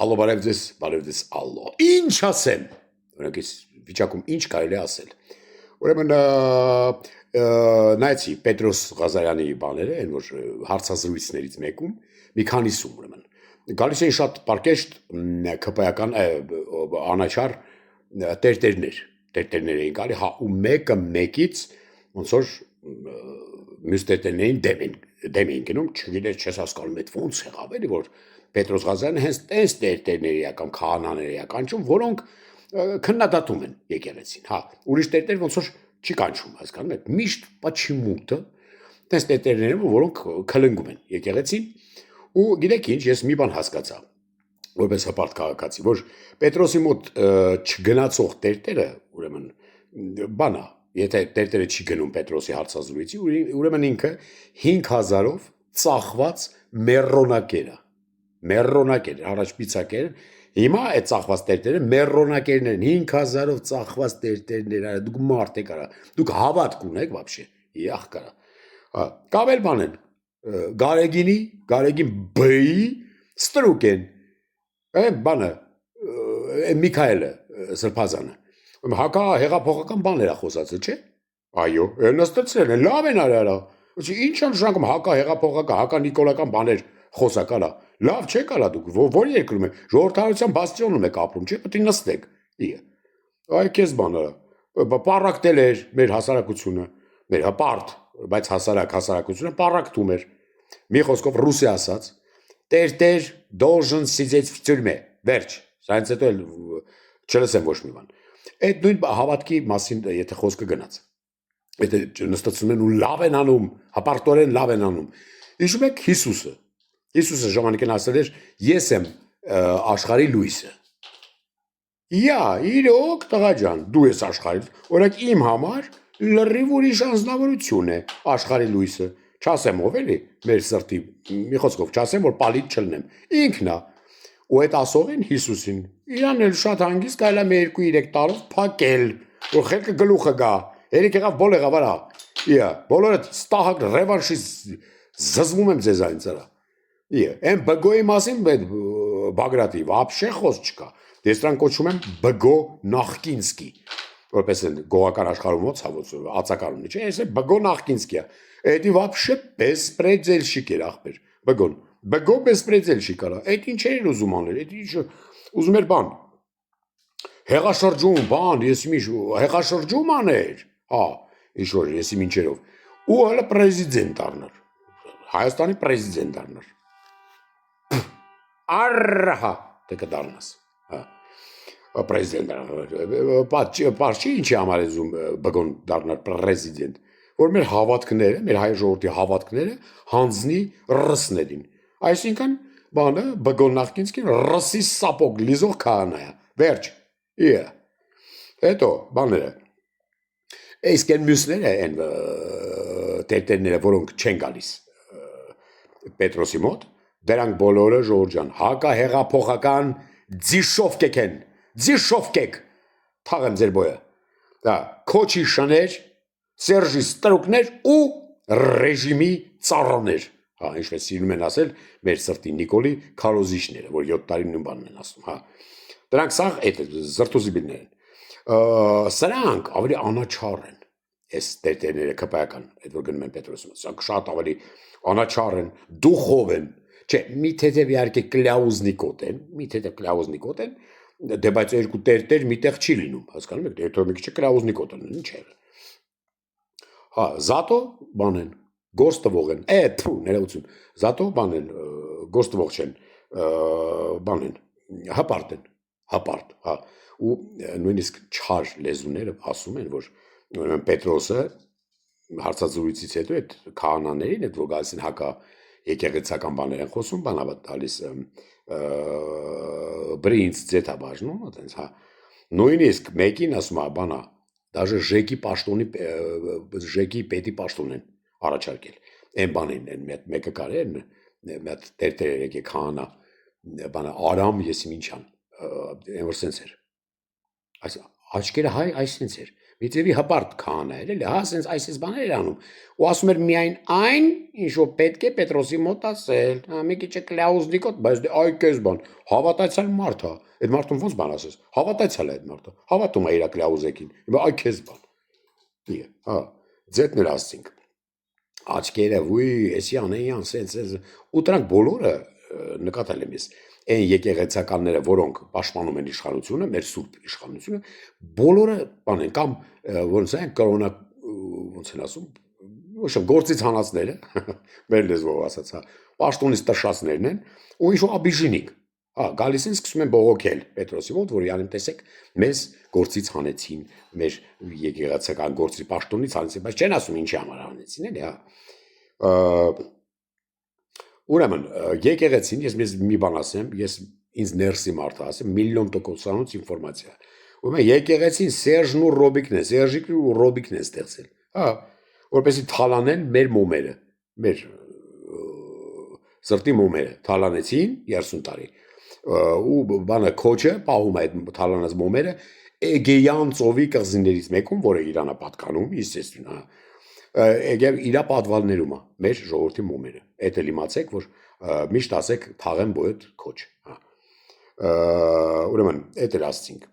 Ալո, բարև ձեզ, ալո։ Ինչ ասեմ։ Օրինակ այս վիճակում ինչ կարելի է ասել։ Ուրեմն նայեցի Պետրոս Ղազարյանի բաները, այն որ հարցազրույցներից մեկում մի քանիսում ուրեմն գալիս էին շատ պարկեշտ ԿՊ-ական անաչառ տերտերներ էին գալի, հա, ու մեկը մեկից ոնց որ մյուս տերտերներին դեմ էին գնում, չգիտես, չես հասկանում այդ ոնց եղավ էլի, որ Պետրոս Ղազարյանը հենց տես տերտերների կամ քահանաների կանչում, որոնք քննադատում են եկեղեցին, հա, ուրիշ տերտեր ոնց որ չի կանչում, հասկանում եք, միշտ почему-то տես տերտերներ, որոնք քլնգում են եկեղեցին, ու գիտեք ինչ, ես մի բան հասկացա, որպես հպարտ քաղաքացի, որ Պետրոսի մոտ չգնացող տերտերը, ուրեմն բանա, եթե տերտերը չի գնում Պետրոսի հարցազրույցի, ուրեմն ինքը 5000-ով ծախված մեռոնակեր, առաջ պիցակեր, հիմա այդ ծախված տերտերը մեռոնակերներ են, 5000-ով ծախված տերտերներ, դուք մարդ եք արա, դուք հավատք ունեք вообще, յախ կարա, կամ էլ բան են, Գարեգին B-ի ստրուկ են, բանը, Միքայելը Սրբազանը, հակա հեղափոխական բաներ է խոսացել, չէ, այո, նստեցրել են, լավ են արա, ինչ են նշանակում հակա հեղափոխական, հակա նիկոլական բաներ խոսակ արա, լավ չեք արա դուք, որ երկրում եք, ժողովրդավարության բաստիոնում եք ապրում, չէ, պետք է նստեք, այ քեզ բան արա, պառակտել էր մեր հասարակությունը, մեր հպարտ, բայց հասարակությունը պառակտում էր, մի խոսքով ռուսի ասած, տերտեր должен сидеть в тюрьме, վերջ, սրանց հետո էլ չլսեմ ոչ մի բան, այդ նույն հավատքի մասին եթե խոսքը գնաց, եթե նստացում են ու լավ են անում, հպարտորեն լավ են անում, հիշում եք Հիսուսը ժամանակին ասել էր, ես եմ աշխարհի լույսը, իրոք տղա ջան, դու ես աշխարհի, օրինակ իմ համար լրիվ ուրիշ անձնավորություն է աշխարհի լույսը, չասեմ ով էլի, մեր սրտի, մի խոսքով չասեմ, որ պալիտ չլնեմ, ինքն է, ու այդ ասողին Հիսուսին, իրան էլ շատ հանգիստ կարելի է 2-3 տարով փակել, որ խելքը գլուխը գա, երեք եղավ բոլ եղավ արա, բոլորը ստահակ ռևանշի զզվում եմ ձեզ այն ծրա, այն բգոյի մասին Բագրատի, վաբշե խոս չկա, ես դրան կոչում եմ բգո նախկինսկի, որպես են գողական աշխարհում ոցավոց ածակարունի, չէ, ես բգո նախկինսկի է, էդի վաբշե բեսպրեդզելշիկ էր ախպեր, բգո բեսպրեդզելշիկ արա, այդ ինչ էր ուզում աներ, այդ ինչ ուզում էր բան, հեղաշրջում, բան, ես միշ հեղաշրջում աներ, ինչ-որ եսի մինչերով, ու հələ պրեզիդենտ արնար, Հայաստանի պրեզիդենտ արնար, առհա, թե կդարնաս, պրեզիդենտ արնար, պարչի ինչի համար եզում բգոն դարնար պրեզիդենտ, որ մեր հավատքները, մեր հայ ժողովրդի հավատքները հանձնի ռսներին, այսինքն բանը բգոն նախկինսկին ռսի սապոգ լիզող քահանա է, վերջ, հետո բաները, իսկ են մյուսները են տերտերները, որոնք չեն գալիս Պետրոսի մոտ, դրանք բոլորը ժողովրդյան, հակա հեղափոխական ձիշովկեք են, ձիշովկեք, թաղեմ ձեր բոյը, քոչի շներ, Սերժի ստրուկներ ու ռեժիմի ծառաներ, ինչպես սիրում են ասել մեր սրտի Նիկոլի քարոզիչները, որ 7 տարի նույն բանն են ասում, դրանք սաղ զրտուզիբիլներ են, սրանք ավելի անաչառ են, այս տերտերները ԿՊ-ական, այդ որ գնում են Պետրոսի մոտ, սրանք շատ ավելի անաչառ են, դուխով են, չէ, մի թեթև իհարկե կլյաուզնիկոտ են, դե բայց երկու տերտեր միտեղ չի լինում, հասկանում եք, հետո մի քիչ կլյաուզնիկոտ են, ինչ է Զատո բան են, գործ տվող են, ներողություն, Զատո բան են, գործ տվող չեն, բան են, հպարտ, ու նույնիսկ չար լեզուները ասում են, որ Պետրոսը հարցազրույցից հետո այդ քահանաներին, այդ որ գալիս են հակա եկեղեցական բաներ են խոսում, բանավատ տալիս բրինց ձեթա բաժնում, այտենց, նույնիսկ մեկին ասում է, բանա, Даже ժեկի պետի պաշտոն են առաջարկել, են բանին են, մեկը կար են, մետ տերտեր եկե քահանա, բանը Արամ Եսիմինչյան, են որ սենց էր, աչկերը հայ, այս սենց էր, Միցեւի հպարտ քահանա էր, էլի, հա, ասենց այսպես բաներ էր անում։ Ու ասում էր միայն այն, ինչ որ պետք է Պետրոսի մոտ ասել, հա, մի քիչ կլաուզնիկոտ, բայց դե այ քեզ բան, հավատացյալ մարդ, հա։ Այդ մարդուն ոնց բան ասես։ Հավատացյալ է այդ մարդը։ Հավատում է իր կլաուզեկին։ Հիմա այ քեզ բան։ Դիե, հա, ձետներ ասցինք։ Աչքերը, ոյ, էսի անեյան, սենց, ու դրանք բոլորը նկատել եմ ես այն եկեղեցականները, որոնք պաշտպանում են իշխանությունը, մեր սուրբ իշխանությունը, բոլորը բան են կամ ոնց են կորոնա ոնց են ասում, ոչ գործից հանածները, մեր լեզվով ասած, հա, պաշտոնից տշածներն են, ու ինչ որ աբիժինիկ, հա, գալիս են սկսում են բողոքել Պետրոսի մոտ, որ յանեմ տեսեք, մեզ գործից հանեցին, մեր եկեղեցական գործի պաշտոնից հանեցին, բայց չեն ասում ինչի համար հանեցին, էլի, հա։ Ուրեմն եկեղեցին ես մի բան ասեմ, ես ինձ ներսի մարդը ասեմ, միլիոն տոկոսանոց ինֆորմացիա։ Ուրեմն եկեղեցին Սերժն ու Ռոբիկն է, Սերժիկն ու Ռոբիկն է ստեղծել։ Հա, որպեսզի թալանեն մեր մոմերը, մեր սրտի մոմերը թալանեցին 30 տարի։ Ու բանը քոչը պահում է այդ թալանած մոմերը Էգեյան ծովի կղզիներից մեկում, որը Իրանա պատկանում, естественно, եկավ իրա պատվալներում է մեր ժողովրդի մոմերը։ Էդ էլ իմացեք, որ միշտ ասեք թաղեն բոյդ քոչ, հա։ Ուրեմն էդ էլ ասցինք։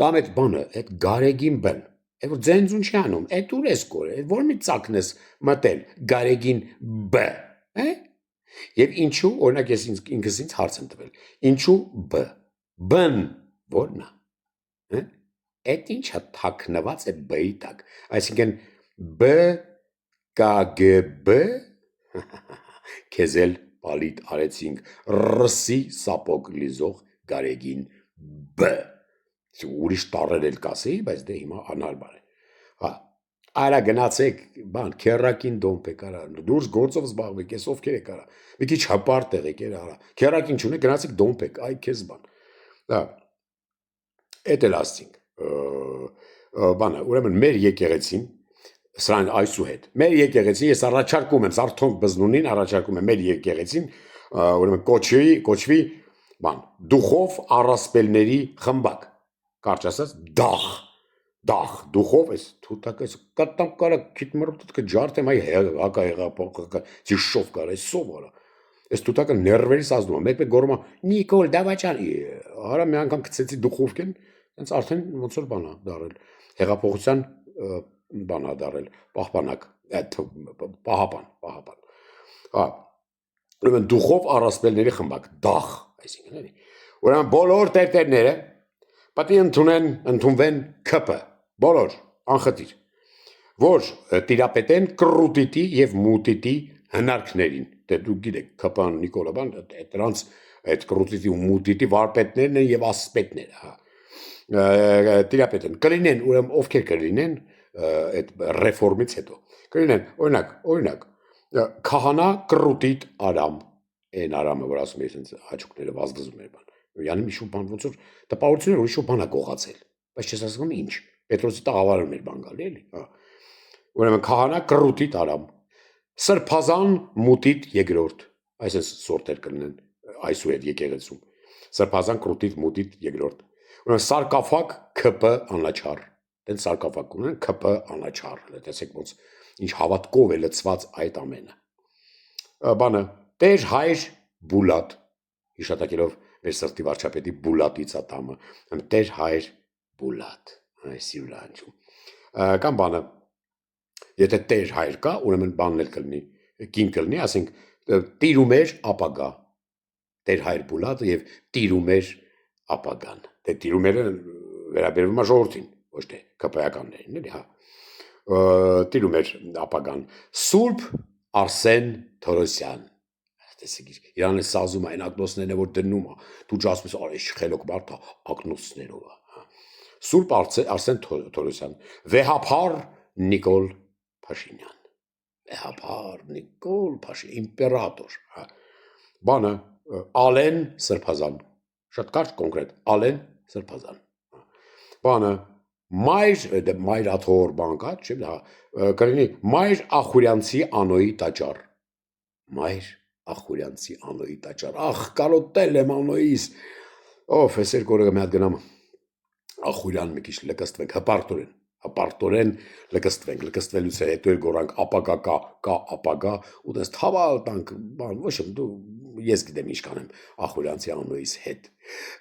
Կամ այդ բանը, այդ գարեգին բն, այդ որ ձենձուն չի անում, այդ ուր ես կորը, այդ որ մի ծակն ես մտել, գարեգին բ, է։ Եվ ինչու, օրինակ ես ինքս ինձ հարց եմ տվել, ինչու բ, բն, որն է, այդ ինչա թաքնված է բ-ի տակ, այսինքն բ կգբ քեզել պալիտ արեցինք ռսի սապոգ լիզող գարեգին բ ուրիշ տառեր էլ կասեի, բայց դե հիմա անհարմար է, հա, արա գնացեք, բան, քերակին դոմպ եք արա, դուրս գործով զբաղվեք, ես ովքեր եք արա, մի քիչ հպարտ եղեք արա, քերակին չունեք, գնացեք դոմպ եք, այ քեզ բան, հա, էդ էլ ասցինք, բանը, ուրեմն մեր եկեղեցին, սրան այսուհետ, մեր եկեղեցին, ես առաջարկում եմ, Սարթոնք բզնունին առաջարկում եմ մեր եկեղեցին, ուրեմն կոչվի, բան, դուխով առասպելների խմբակ, կարճ ասած, դախ, դուխով ես, թութակ ես, կատամ կարա, քիտ մրոպտտ կջարդեմ, այ հակա, ծիշով կարա, ես սով արա, ես թութակը ներվերից ազդում եմ, մեկ գորում եմ, Նիկոլ, դավաճան, արա մի անգամ կծեցի դուխովքեն, հենց արդեն ոնց որ բան է դարել, հեղափոխության բան է դարել, պահպանակ, պահապան, հա, ուրեմն դուխով առասպելների խմբակ, դախ, այսինքն էլի, ուրեմն բոլոր տերտերները պետք է ընդունվեն ԿՊ, բոլոր, անխտիր, որ տիրապետեն կռուտիտի և մուտիտի հնարքներին, դե դուք գիտեք, ԿՊ-ն Նիկոլա բան, դրանց այդ կռուտիտի ու մուտիտի վարպետներն են և ասպետները, հա, տիրապետեն, կլինեն, ուրեմն ովքեր կլինեն այդ ռեֆորմից հետո, կլինեն, օրինակ, քահանա կռուտիտ Արամ, այն Արամը, որ ասում է այսպես հաճուկները վազվզում էր բան, յանի մի շուտ բան ոնց որ տպավորություն էր, որ շուտ բան է գողացել, բայց չես ասում ինչ, Պետրոսի տաղավարում էր բան գալի էլի, հա, ուրեմն քահանա կռուտիտ Արամ, սրբազան մուտիտ երկրորդ, այսպես սորտեր կլինեն այսուհետ եկեղեցում, սրբազան կռուտիտ մուտիտ երկրորդ, ուրեմն սարկաֆակ ԿՊ անաչառ, դեն սարկաֆակ ունեն ԿՊ անաչառ, տեսեք ոնց ինչ հավատքով է լցված այդ ամենը, բանը Տեր հայր Բուլատ, հիշատակելով մեր սրտի վարչապետի Բուլատից ատամը, Տեր հայր Բուլատ, այսի վրա անջում, կամ բանը, եթե Տեր հայր կա, ուրեմն բանն էլ կլինի, կին կլինի, ասենք տիրում էր ապագա, Տեր հայր Բուլատը և տիրում էր ապագան, դե տիրում էր վերաբերվում է ժողովրդին, ոչ թե ԿՊ-ականներին, էլի, հա, տիրում էր ապագան, Սուրբ Արսեն Թորոսյան, Իրան է սազում այն ակնոցներն է, որ դնում է, դու ասում ես, արեշ խելոք մարդը ակնոցներով է, Սուրբ Արսեն Թորոսյան, Վեհափար Նիկոլ Փաշինյան, իմպերատոր, բանը, Ալեն Սրբազան, շատ կարճ կոնկրետ, Ալեն Սրբազան, բանը, մայր աթոր բան կա, կլինի, մայր Ախուրյանցի անոյի տաճար, մայր Ախուրյանցի անոյի տաճար, ախ, կարոտել եմ անոյիս, ով, ես երկորը մի հատ գնամ, ախուրյան մի քիչ լկստվենք, հպարտորեն լկստվելուց հետո էլ գորանք ապագա կա ապագա ու դες թավալ տանք բան ոչ դու ես գիտեմ ինչ կանեմ ախուրյանցի անունից հետ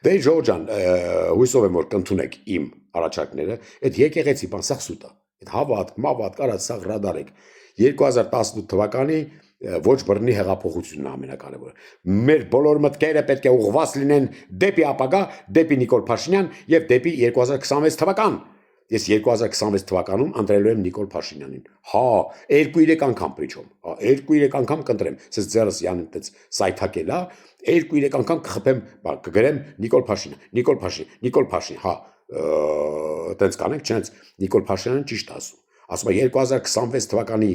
դե Ժորժ ջան հույսով եմ որ կընդունեք իմ առաջարկները այդ եկեղեցի բան սա սուտ է այդ հավատք մավատք արած սա ռադարեք 2018 թվականի ոչ բռնի հեղափոխությունն է ամենակարևորը։ Մեր բոլոր մտքերը պետք է ուղղված լինեն դեպի ապագա, դեպի Նիկոլ Փաշինյան եւ դեպի 2026 թվական։ Ես 2026 թվականում ընտրելու եմ Նիկոլ Փաշինյանին։ Հա, 2-3 անգամ pričom։ Հա, 2-3 անգամ կընտրեմ։ Սենց ձերս յան այդպես սայթակել է, 2-3 անգամ կխփեմ, կգրեմ Նիկոլ Փաշինյան, հա, այդպես կանենք, չնայած Նիկոլ Փաշինյանը ճիշտ ասում։ Ասում է 2026 թվականի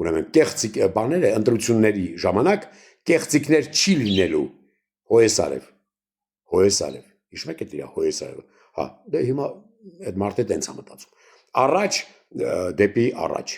ուրեմն կեղծիկ բաները ընտրությունների ժամանակ կեղծիկներ չի լինելու Հոեսարև հիշում եք դա Հոեսարև հա դե հիմա այդ մարդը տենց է մտածում առաջ դեպի առաջ